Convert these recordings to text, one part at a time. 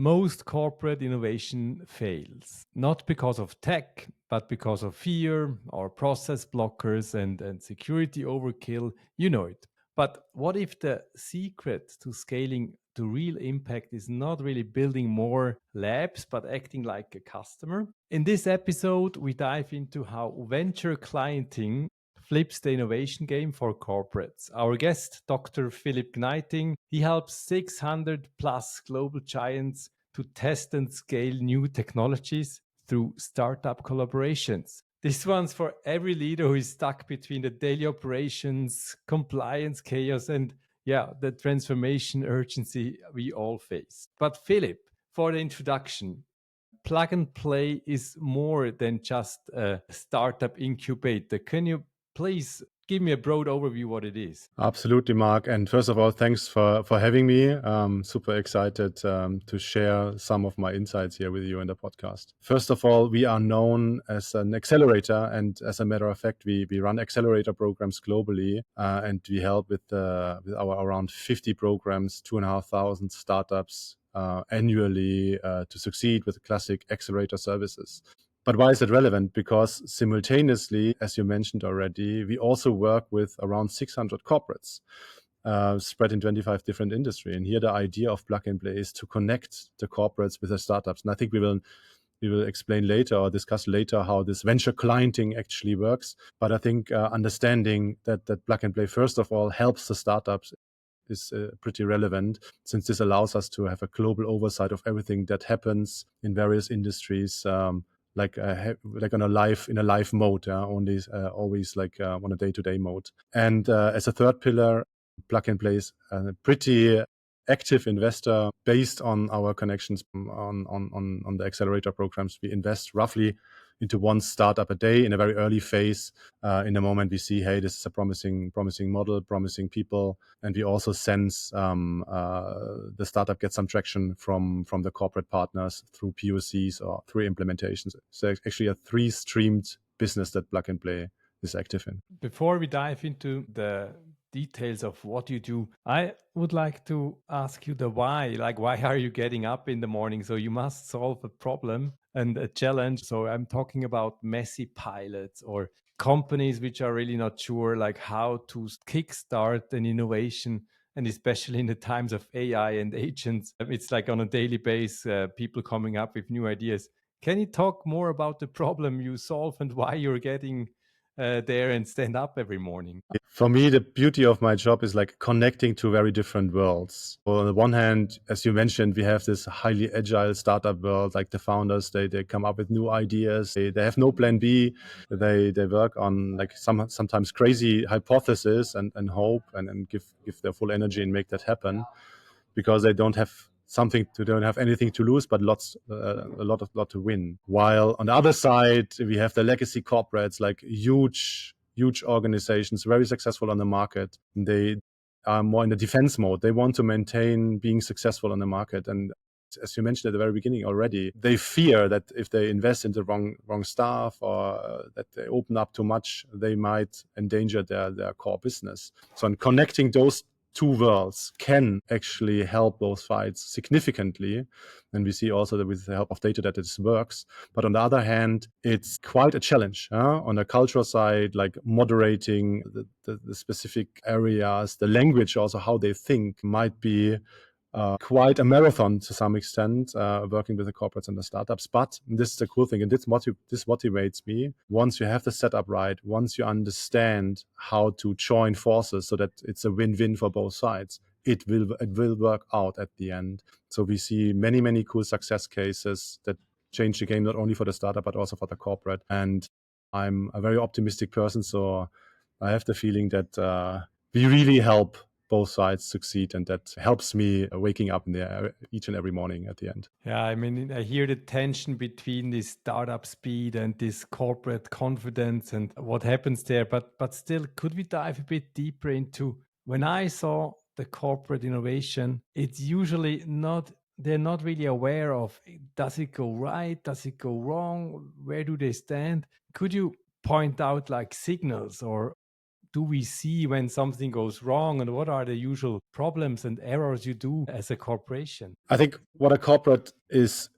most corporate innovation fails, not because of tech, but because of fear or process blockers and security overkill. You know it. But what if the secret to scaling to real impact is not really building more labs, but acting like a customer? In this episode, we dive into how venture clienting flips the innovation game for corporates. Our guest, Dr. Philipp Gneiting, he helps 600 plus global giants to test and scale new technologies through startup collaborations. This one's for every leader who is stuck between the daily operations, compliance chaos, and the transformation urgency we all face. But Philip, for the introduction, Plug and Play is more than just a startup incubator. Can you please give me a broad overview what it is? Absolutely, Mark. And first of all, thanks for having me. Super excited to share some of my insights here with you in the podcast. First of all, we are known as an accelerator. And as a matter of fact, we run accelerator programs globally. And we help with our around 50 programs, 2,500 startups annually to succeed with classic accelerator services. But why is it relevant? Because simultaneously, as you mentioned already, we also work with around 600 corporates spread in 25 different industries. And here the idea of Plug and Play is to connect the corporates with the startups. And I think we will explain later or discuss later how this venture clienting actually works. But I think understanding that Plug and Play, first of all, helps the startups is pretty relevant, since this allows us to have a global oversight of everything that happens in various industries. Like on a live mode, only always like on a day-to-day mode. And as a third pillar, Plug and Play is a pretty active investor based on our connections on the accelerator programs. We invest roughly into one startup a day in a very early phase. In the moment we see, hey, this is a promising model, promising people, and we also sense the startup gets some traction from the corporate partners through PoCs or through implementations. So it's actually a three-streamed business that Plug and Play is active in. Before we dive into the details of what you do, I would like to ask you the why. Like, why are you getting up in the morning? So you must solve a problem and a challenge. So I'm talking about messy pilots or companies which are really not sure like how to kickstart an innovation. And especially in the times of AI and agents, it's like on a daily basis, people coming up with new ideas. Can you talk more about the problem you solve and why you're getting there and stand up every morning? For me, the beauty of my job is like connecting to very different worlds. So on the one hand, as you mentioned, we have this highly agile startup world. Like the founders, they come up with new ideas. They have no plan B. They work on like sometimes crazy hypothesis and hope and give their full energy and make that happen, because they don't have anything to lose, but a lot to win. While on the other side, we have the legacy corporates, like huge organizations, very successful on the market. They are more in the defense mode. They want to maintain being successful on the market. And as you mentioned at the very beginning already, they fear that if they invest in the wrong staff or that they open up too much, they might endanger their core business. So in connecting those two worlds can actually help those fights significantly. And we see also that with the help of data that this works. But on the other hand, it's quite a challenge on the cultural side, like moderating the specific areas, the language, also how they think might be quite a marathon to some extent, working with the corporates and the startups. But this is the cool thing, and this motivates me. Once you have the setup right, once you understand how to join forces so that it's a win-win for both sides, it will work out at the end. So we see many cool success cases that change the game, not only for the startup, but also for the corporate. And I'm a very optimistic person, so I have the feeling that we really help both sides succeed, and that helps me waking up in there each and every morning at the end. Yeah, I mean, I hear the tension between this startup speed and this corporate confidence and what happens there. But still, could we dive a bit deeper into when I saw the corporate innovation, it's usually not, they're not really aware of, does it go right? Does it go wrong? Where do they stand? Could you point out like signals or do we see when something goes wrong, and what are the usual problems and errors you do as a corporation? I think what a corporate is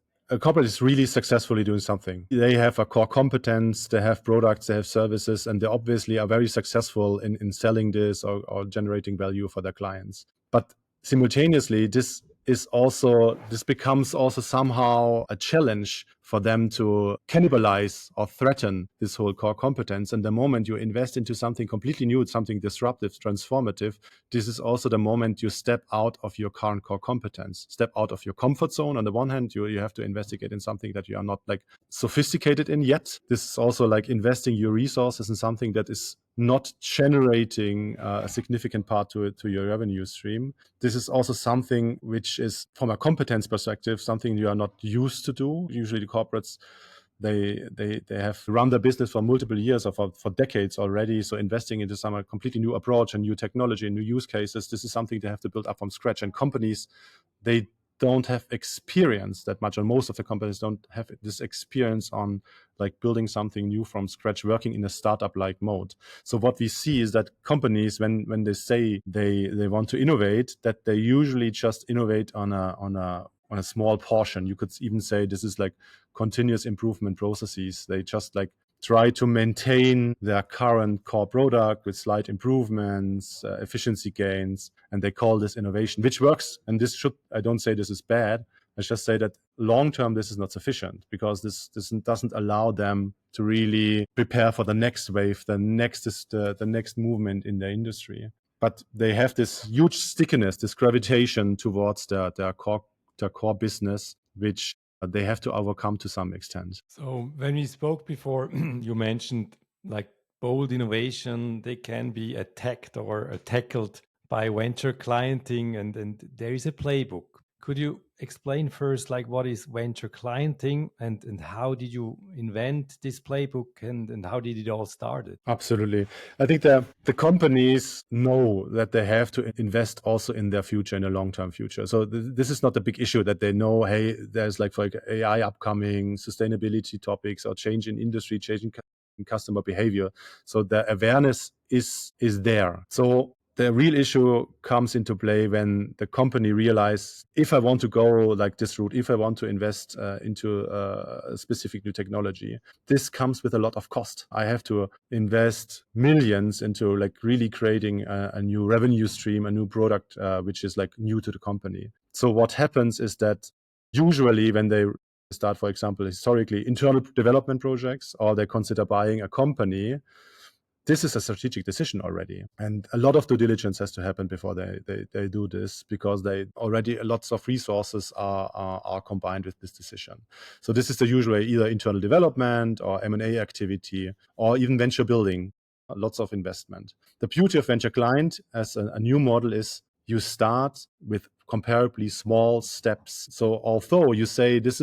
really successfully doing something. They have a core competence, they have products, they have services, and they obviously are very successful in selling this or generating value for their clients. But simultaneously, this becomes also somehow a challenge for them to cannibalize or threaten this whole core competence. And the moment you invest into something completely new, something disruptive, transformative, this is also the moment you step out of your current core competence, step out of your comfort zone. On the one hand, you have to investigate in something that you are not like sophisticated in yet. This is also like investing your resources in something that is not generating a significant part to your revenue stream. This is also something which is, from a competence perspective, something you are not used to do. Usually the corporates, they have run their business for multiple years or for decades already. So investing into some completely new approach and new technology and new use cases, this is something they have to build up from scratch. And companies, they don't have experience that much, or most of the companies don't have this experience on like building something new from scratch, working in a startup-like mode. So what we see is that companies, when they say they want to innovate, that they usually just innovate on a small portion. You could even say this is like continuous improvement processes. They just like try to maintain their current core product with slight improvements, efficiency gains, and they call this innovation, which works. And I don't say this is bad. I just say that long-term, this is not sufficient because this doesn't allow them to really prepare for the next wave, the next movement in the industry. But they have this huge stickiness, this gravitation towards their core business, which they have to overcome to some extent. So when we spoke before, you mentioned like bold innovation, they can be attacked or tackled by venture clienting, and there is a playbook. Could you explain first, like what is venture clienting and how did you invent this playbook and how did it all started? Absolutely. I think the companies know that they have to invest also in their future, in a long-term future. So this is not a big issue that they know, hey, there's like for AI upcoming, sustainability topics or change in industry, changing customer behavior. So the awareness is there. So the real issue comes into play when the company realizes, if I want to go like this route, if I want to invest into a specific new technology, this comes with a lot of cost. I have to invest millions into like really creating a new revenue stream, a new product, which is like new to the company. So what happens is that usually when they start, for example, historically internal development projects, or they consider buying a company, this is a strategic decision already. And a lot of due diligence has to happen before they do this, because they already lots of resources are combined with this decision. So this is the usual either internal development or M&A activity or even venture building, lots of investment. The beauty of venture client as a new model is you start with comparably small steps. So although you say there's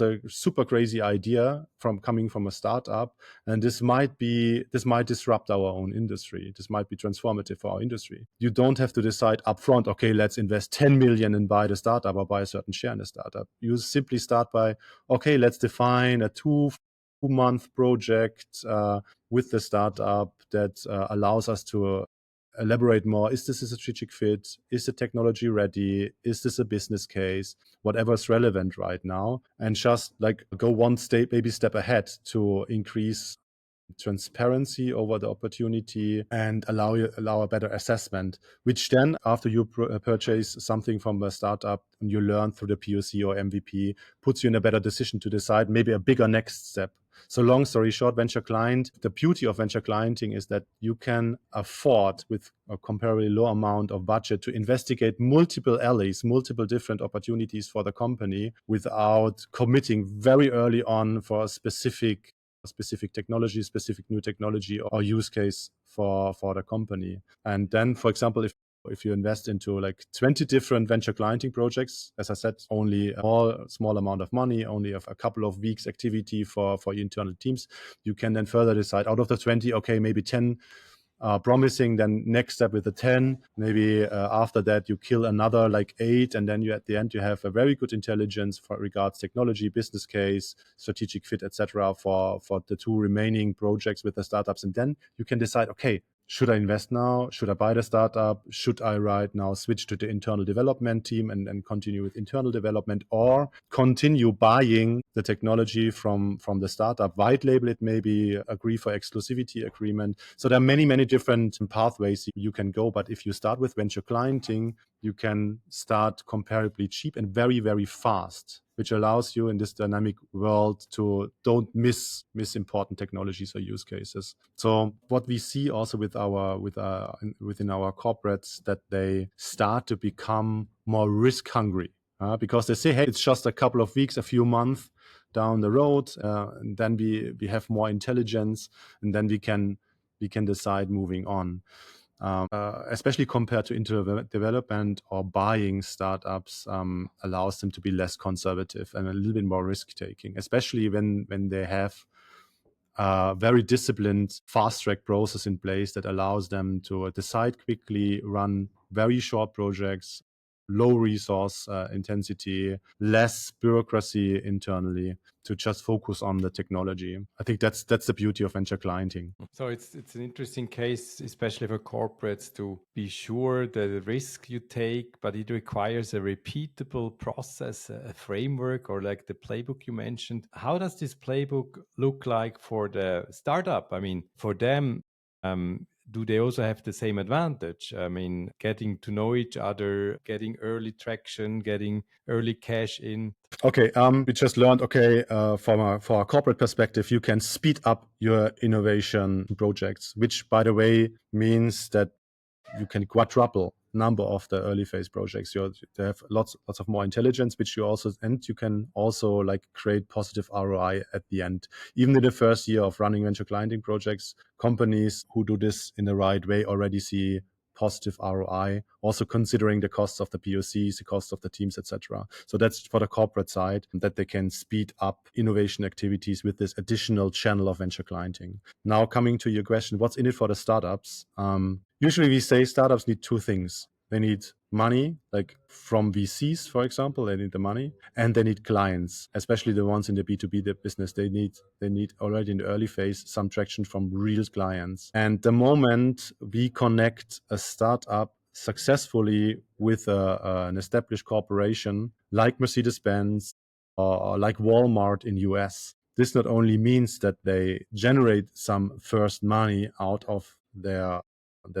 a super crazy idea coming from a startup, and this might disrupt our own industry. This might be transformative for our industry. You don't have to decide upfront, okay, let's invest 10 million and buy the startup or buy a certain share in the startup. You simply start by, okay, let's define a 2-month project with the startup that allows us to elaborate more. Is this a strategic fit? Is the technology ready? Is this a business case? Whatever's relevant right now, and just like go one baby step ahead to increase transparency over the opportunity and allow a better assessment, which then after you purchase something from a startup and you learn through the POC or MVP, puts you in a better decision to decide maybe a bigger next step. So long story short, venture client, the beauty of venture clienting is that you can afford with a comparably low amount of budget to investigate multiple alleys, multiple different opportunities for the company without committing very early on for a specific technology, specific new technology or use case for the company. And then, for example, if you invest into like 20 different venture clienting projects, as I said, only a small amount of money, only a couple of weeks activity for your internal teams, you can then further decide out of the 20, okay, maybe 10 promising, then next step with the 10, maybe after that you kill another like 8, and then you at the end you have a very good intelligence for regards technology, business case, strategic fit, etc. for the 2 remaining projects with the startups. And then you can decide, okay, should I invest now? Should I buy the startup? Should I right now switch to the internal development team and continue with internal development, or continue buying the technology from the startup, white label it, maybe agree for exclusivity agreement? So there are many different pathways you can go. But if you start with venture clienting, you can start comparably cheap and very fast, which allows you in this dynamic world to don't miss important technologies or use cases. So what we see also within our corporates, that they start to become more risk hungry, because they say, hey, it's just a couple of weeks, a few months down the road, and then we have more intelligence, and then we can decide moving on. Especially compared to internal development or buying startups, allows them to be less conservative and a little bit more risk taking, especially when they have a very disciplined fast track process in place that allows them to decide quickly, run very short projects, low resource intensity, less bureaucracy internally, to just focus on the technology. I think that's the beauty of venture clienting. So it's an interesting case, especially for corporates, to be sure the risk you take, but it requires a repeatable process, a framework, or like the playbook you mentioned. How does this playbook look like for the startup? I mean, for them, do they also have the same advantage? I mean, getting to know each other, getting early traction, getting early cash in. Okay, we just learned, okay, from a corporate perspective, you can speed up your innovation projects, which, by the way, means that you can quadruple number of the early phase projects. They have lots of more intelligence, which you can also like create positive ROI at the end. Even in the first year of running venture clienting projects, companies who do this in the right way already see positive ROI, also considering the costs of the POCs, the cost of the teams, etc. So that's for the corporate side, that they can speed up innovation activities with this additional channel of venture clienting. Now, coming to your question, what's in it for the startups? Usually we say startups need two things. They need money, like from VCs, for example, they need the money, and they need clients, especially the ones in the B2B business. They need already in the early phase some traction from real clients. And the moment we connect a startup successfully with an established corporation like Mercedes-Benz or like Walmart in US, this not only means that they generate some first money out of the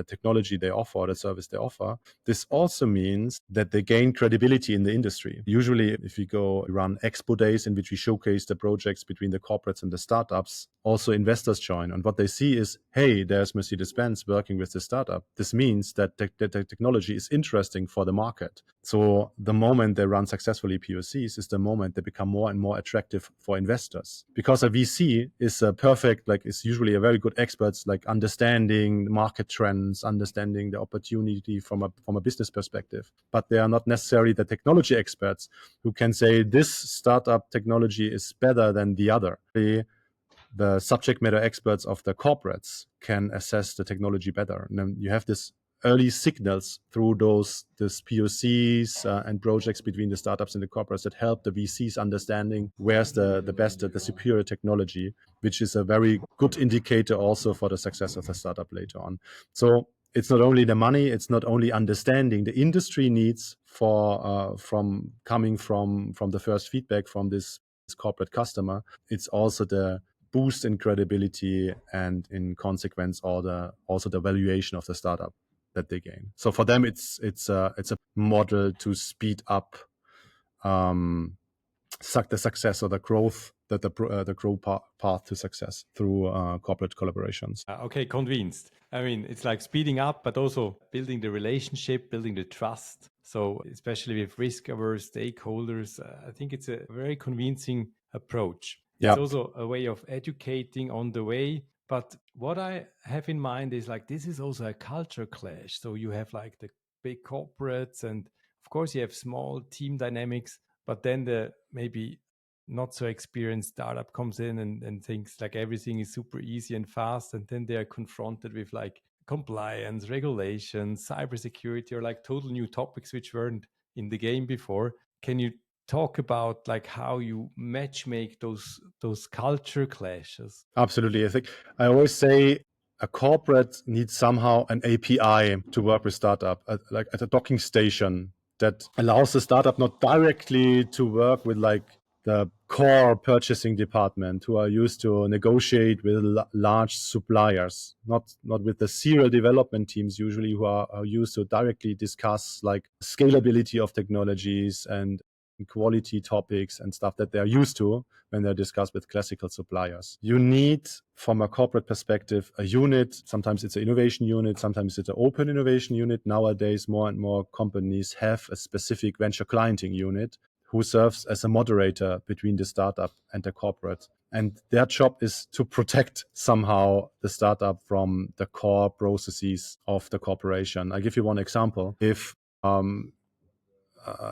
technology they offer, the service they offer. This also means that they gain credibility in the industry. Usually, if we go run expo days in which we showcase the projects between the corporates and the startups, also investors join. And what they see is, hey, there's Mercedes-Benz working with the startup. This means that the technology is interesting for the market. So the moment they run successfully POCs is the moment they become more and more attractive for investors. Because a VC is is usually a very good expert, like understanding market trends, understanding the opportunity from a business perspective. But they are not necessarily the technology experts who can say this startup technology is better than the other. The subject matter experts of the corporates can assess the technology better. And then you have this early signals through these POCs and projects between the startups and the corporates that help the VCs understanding where's the best, the superior technology, which is a very good indicator also for the success of the startup later on. So it's not only the money, it's not only understanding the industry needs from the first feedback from this corporate customer. It's also the boost in credibility and in consequence also the valuation of the startup that they gain. So for them, it's a model to speed up the success or the growth, the growth path to success through corporate collaborations. Okay, convinced. I mean, it's like speeding up, but also building the relationship, building the trust. So, especially with risk-averse stakeholders, I think it's a very convincing approach. It's Yeah, also a way of educating on the way. But what I have in mind is like this is also a culture clash. So you have like the big corporates, and of course you have small team dynamics, but then the maybe not so experienced startup comes in and thinks like everything is super easy and fast, and then they are confronted with like compliance, regulations, cybersecurity, or like total new topics which weren't in the game before. Can you talk about like how you match make those culture clashes? absolutely. I think I always say a corporate needs somehow an API to work with startup, like at a docking station that allows the startup not directly to work with like the core purchasing department who are used to negotiate with large suppliers, not with the serial development teams usually who are used to directly discuss like scalability of technologies and quality topics and stuff that they're used to when they're discussed with classical suppliers. You need, from a corporate perspective, a unit. Sometimes it's an innovation unit, sometimes it's an open innovation unit. Nowadays, more and more companies have a specific venture clienting unit who serves as a moderator between the startup and the corporate. And their job is to protect somehow the startup from the core processes of the corporation. I'll give you one example. If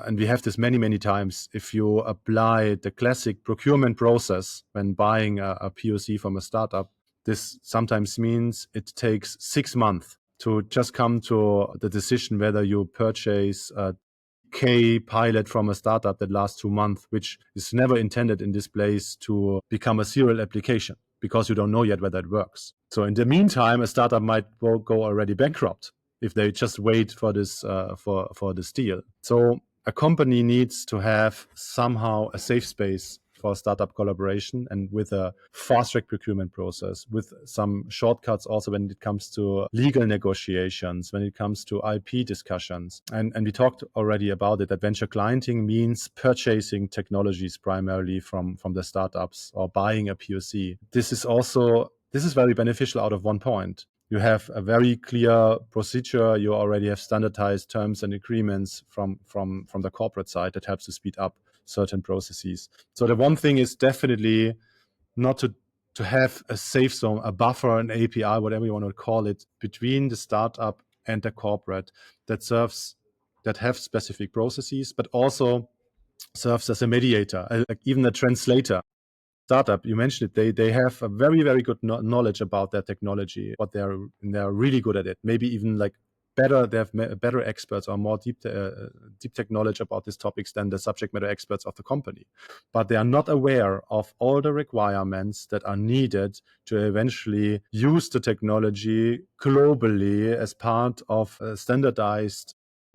and we have this many, many times, if you apply the classic procurement process when buying a POC from a startup, this sometimes means it takes 6 months to just come to the decision whether you purchase a K pilot from a startup that lasts 2 months, which is never intended in this place to become a serial application because you don't know yet whether it works. So in the meantime, a startup might go already bankrupt if they just wait for this for this deal. So a company needs to have somehow a safe space for startup collaboration and with a fast track procurement process, with some shortcuts also when it comes to legal negotiations, when it comes to IP discussions. And we talked already about it, that venture clienting means purchasing technologies primarily from the startups or buying a POC. This is very beneficial out of one point. You have a very clear procedure. You already have standardized terms and agreements from the corporate side that helps to speed up certain processes. So the one thing is definitely not to have a safe zone, a buffer, an API, whatever you want to call it, between the startup and the corporate that have specific processes, but also serves as a mediator, like even a translator. Startup, you mentioned it, they have a very, very good knowledge about their technology, but they're really good at it. Maybe even like better, they have better experts or more deep tech knowledge about these topics than the subject matter experts of the company. But they are not aware of all the requirements that are needed to eventually use the technology globally as part of a standardized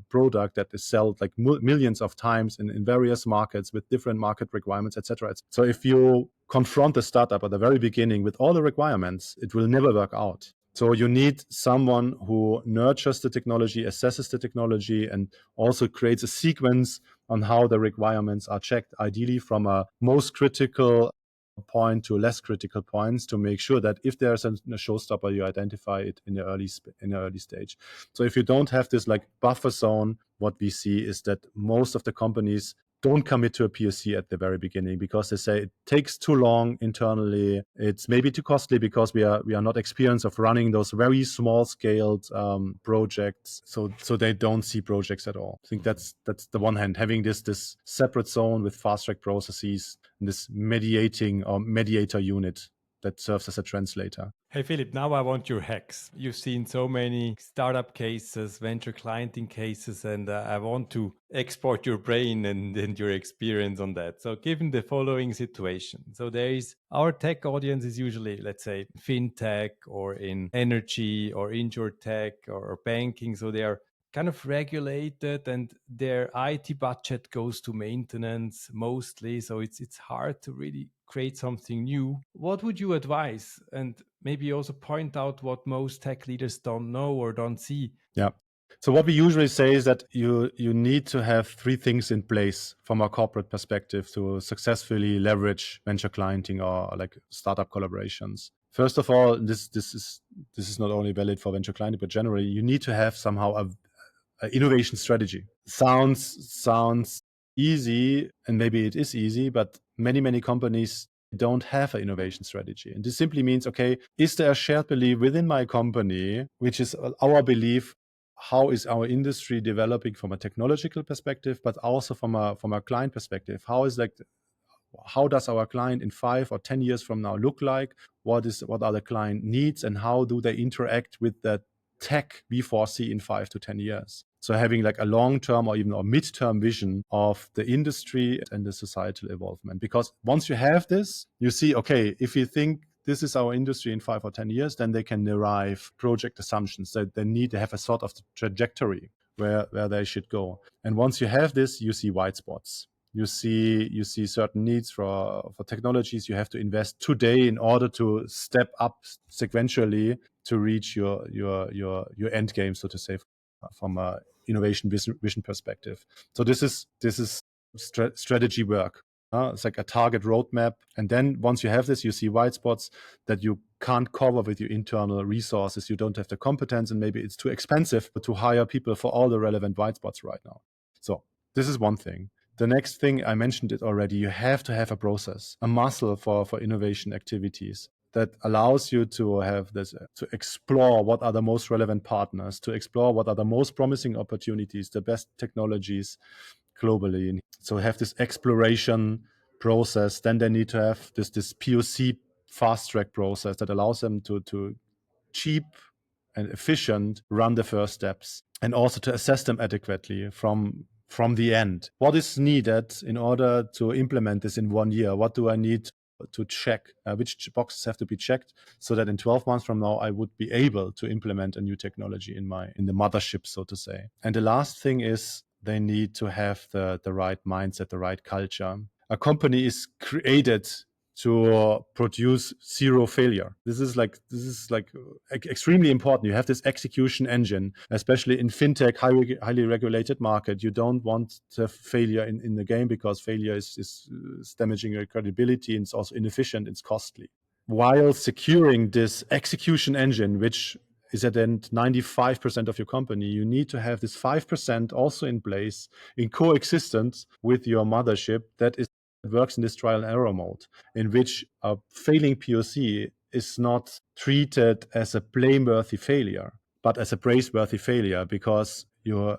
product that is sold like millions of times in various markets with different market requirements, etc. So if you confront the startup at the very beginning with all the requirements, it will never work out. So you need someone who nurtures the technology, assesses the technology, and also creates a sequence on how the requirements are checked, ideally from a most critical point to less critical points, to make sure that if there's a showstopper, you identify it in the early stage. So if you don't have this like buffer zone, what we see is that most of the companies don't commit to a POC at the very beginning because they say it takes too long internally. It's maybe too costly because we are not experienced of running those very small scaled projects. So they don't see projects at all. I think that's the one hand, having this separate zone with fast track processes and this mediator unit that serves as a translator. Hey, Philipp, now I want your hacks. You've seen so many startup cases, venture clienting cases, and I want to export your brain and your experience on that. So given the following situation, so our tech audience is usually, let's say, fintech or in energy or insurtech or banking. So they are kind of regulated and their IT budget goes to maintenance mostly. So it's hard to really create something new. What would you advise? And maybe also point out what most tech leaders don't know or don't see. Yeah. So what we usually say is that you need to have 3 things in place from a corporate perspective to successfully leverage venture clienting or like startup collaborations. First of all, this is not only valid for venture clienting, but generally you need to have somehow a innovation strategy. Sounds easy, and maybe it is easy, but many companies don't have an innovation strategy. And this simply means, okay, is there a shared belief within my company, which is our belief, how is our industry developing from a technological perspective, but also from a client perspective? How does our client in 5 or 10 years from now look like? What are the client needs, and how do they interact with the tech we foresee in 5 to 10 years? So having like a long-term or even a mid-term vision of the industry and the societal evolvement. Because once you have this, you see, okay, if you think this is our industry in 5 or 10 years, then they can derive project assumptions that they need to have a sort of trajectory where they should go. And once you have this, you see white spots. You see certain needs for technologies you have to invest today in order to step up sequentially to reach your end game, so to say, from a innovation vision perspective. So this is strategy work. It's like a target roadmap. And then once you have this, you see white spots that you can't cover with your internal resources. You don't have the competence, and maybe it's too expensive to hire people for all the relevant white spots right now. So this is one thing. The next thing, I mentioned it already, you have to have a process, a muscle for innovation activities that allows you to have this, to explore what are the most relevant partners, to explore what are the most promising opportunities, the best technologies globally. And so have this exploration process. Then they need to have this POC fast track process that allows them to cheap and efficient run the first steps, and also to assess them adequately from the end. What is needed in order to implement this in 1 year? What do I need to check? Which boxes have to be checked so that in 12 months from now, I would be able to implement a new technology in the mothership, so to say. And the last thing is they need to have the right mindset, the right culture. A company is created to produce zero failure. This is like extremely important. You have this execution engine, especially in fintech, highly regulated market. You don't want to have failure in the game, because failure is damaging your credibility, and it's also inefficient, it's costly. While securing this execution engine, which is at the end 95% of your company, you need to have this 5% also in place in coexistence with your mothership that works in this trial and error mode, in which a failing POC is not treated as a blameworthy failure, but as a praiseworthy failure, because you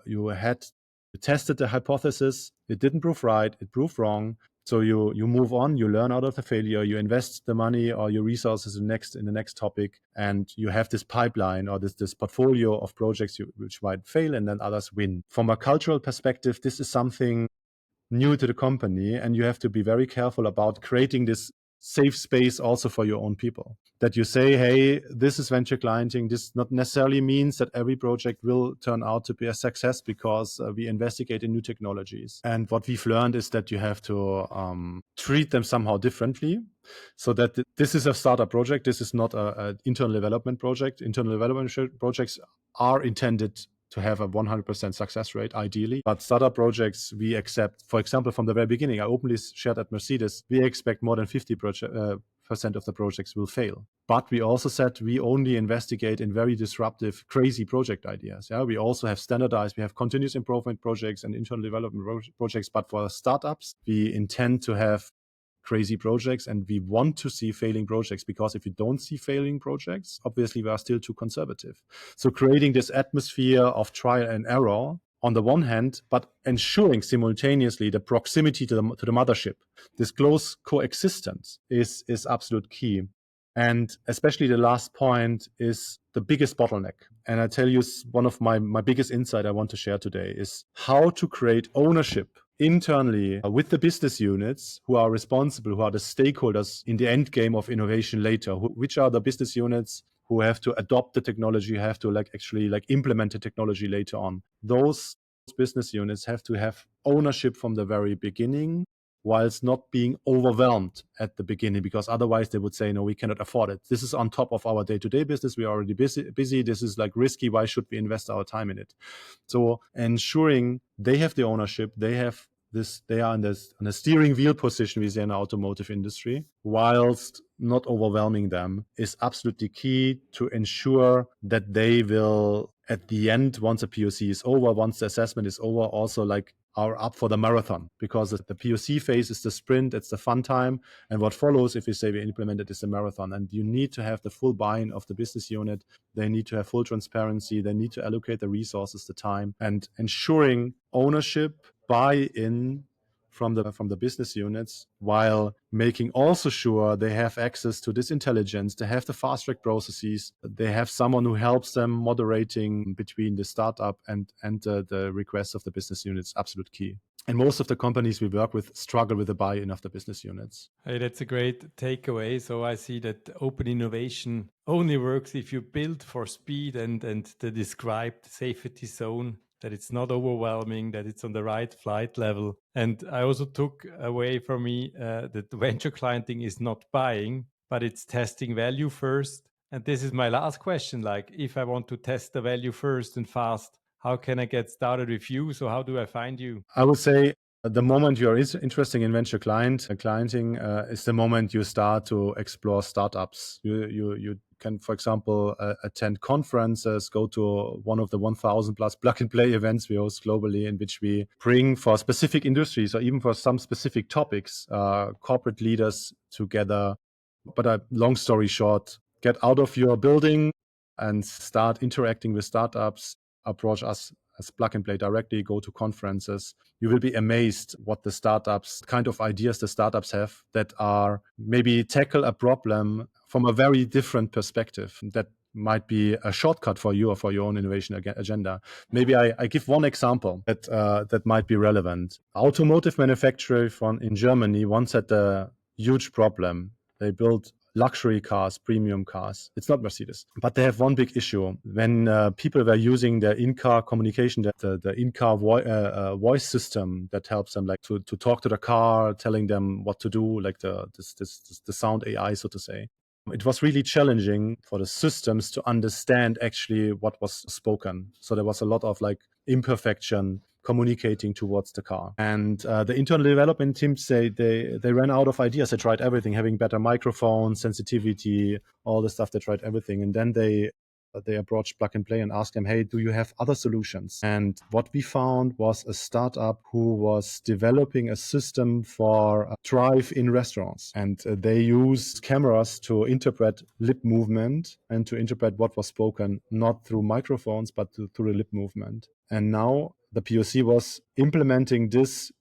tested the hypothesis, it didn't prove right, it proved wrong. So you move on, you learn out of the failure, you invest the money or your resources in the next topic, and you have this pipeline or this portfolio of projects which might fail and then others win. From a cultural perspective, this is something new to the company, and you have to be very careful about creating this safe space also for your own people, that you say, hey, this is venture clienting. This not necessarily means that every project will turn out to be a success, because we investigate in new technologies. And what we've learned is that you have to treat them somehow differently, so that this is a startup project. This is not an internal development project. Internal development projects are intended to have a 100% success rate, ideally. But startup projects, we accept, for example, from the very beginning, I openly shared at Mercedes, we expect more than 50% of the projects will fail. But we also said we only investigate in very disruptive, crazy project ideas. Yeah, we also have standardized, we have continuous improvement projects and internal development projects. But for startups, we intend to have crazy projects, and we want to see failing projects, because if you don't see failing projects, obviously we are still too conservative. So creating this atmosphere of trial and error on the one hand, but ensuring simultaneously the proximity to the mothership, this close coexistence is absolute key. And especially the last point is the biggest bottleneck. And I tell you, one of my biggest insight I want to share today is how to create ownership internally with the business units who are responsible, who are the stakeholders in the end game of innovation later, which are the business units who have to adopt the technology, have to actually implement the technology later on. Those business units have to have ownership from the very beginning, whilst not being overwhelmed at the beginning, because otherwise they would say, no, we cannot afford it. This is on top of our day-to-day business. We are already busy. This is risky. Why should we invest our time in it? So ensuring they have the ownership, they are in a steering wheel position, we say, in the automotive industry, whilst not overwhelming them, is absolutely key to ensure that they will, at the end, once a POC is over, once the assessment is over, also are up for the marathon, because the POC phase is the sprint, it's the fun time, and what follows, if we say we implement it, is the marathon. And you need to have the full buy-in of the business unit. They need to have full transparency. They need to allocate the resources, the time, and ensuring ownership, buy-in from the business units, while making also sure they have access to this intelligence, they have the fast track processes, they have someone who helps them moderating between the startup and the requests of the business units. Absolute key. And most of the companies we work with struggle with the buy-in of the business units. Hey, that's a great takeaway. So I see that open innovation only works if you build for speed and the described safety zone, that it's not overwhelming, that it's on the right flight level. And I also took away from me that the venture clienting is not buying, but it's testing value first. And this is my last question. Like, if I want to test the value first and fast, how can I get started with you? So how do I find you? I would say the moment you're interested in venture clienting is the moment you start to explore startups. You can, for example, attend conferences, go to one of the 1,000 plus plug and play events we host globally, in which we bring for specific industries or even for some specific topics, corporate leaders together. But long story short, get out of your building and start interacting with startups. Approach us as plug and play directly, go to conferences. You will be amazed what the startups, kind of ideas the startups have that are maybe tackle a problem from a very different perspective that might be a shortcut for you or for your own innovation agenda. Maybe I give one example that might be relevant. Automotive manufacturer in Germany once had a huge problem. They built luxury cars, premium cars. It's not Mercedes, but they have one big issue. When people were using their in-car communication, the in-car voice system that helps them like to talk to the car, telling them what to do, like the sound AI, so to say. It was really challenging for the systems to understand actually what was spoken. So there was a lot of like imperfection communicating towards the car. And the internal development teams, they ran out of ideas. They tried everything, having better microphones, sensitivity, all the stuff. They tried everything. And then they approached Plug and Play and asked them, hey, do you have other solutions? And what we found was a startup who was developing a system for drive-in restaurants. And they used cameras to interpret lip movement and to interpret what was spoken, not through microphones, but through the lip movement. And now the POC was implementing this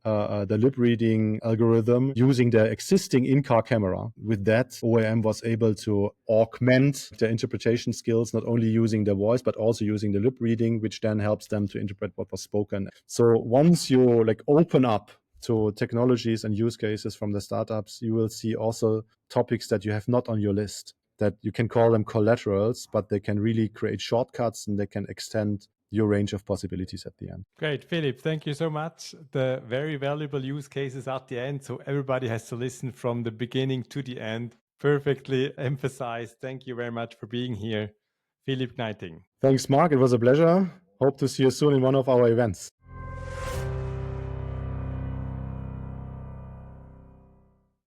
the lip reading algorithm using the existing in-car camera. With that, OEM was able to augment their interpretation skills, not only using the voice, but also using the lip reading, which then helps them to interpret what was spoken. So once you like open up to technologies and use cases from the startups, you will see also topics that you have not on your list, that you can call them collaterals, but they can really create shortcuts and they can extend your range of possibilities at the end. Great, Philipp. Thank you so much. The very valuable use cases at the end. So everybody has to listen from the beginning to the end. Perfectly emphasized. Thank you very much for being here, Philipp Gneiting. Thanks, Mark. It was a pleasure. Hope to see you soon in one of our events.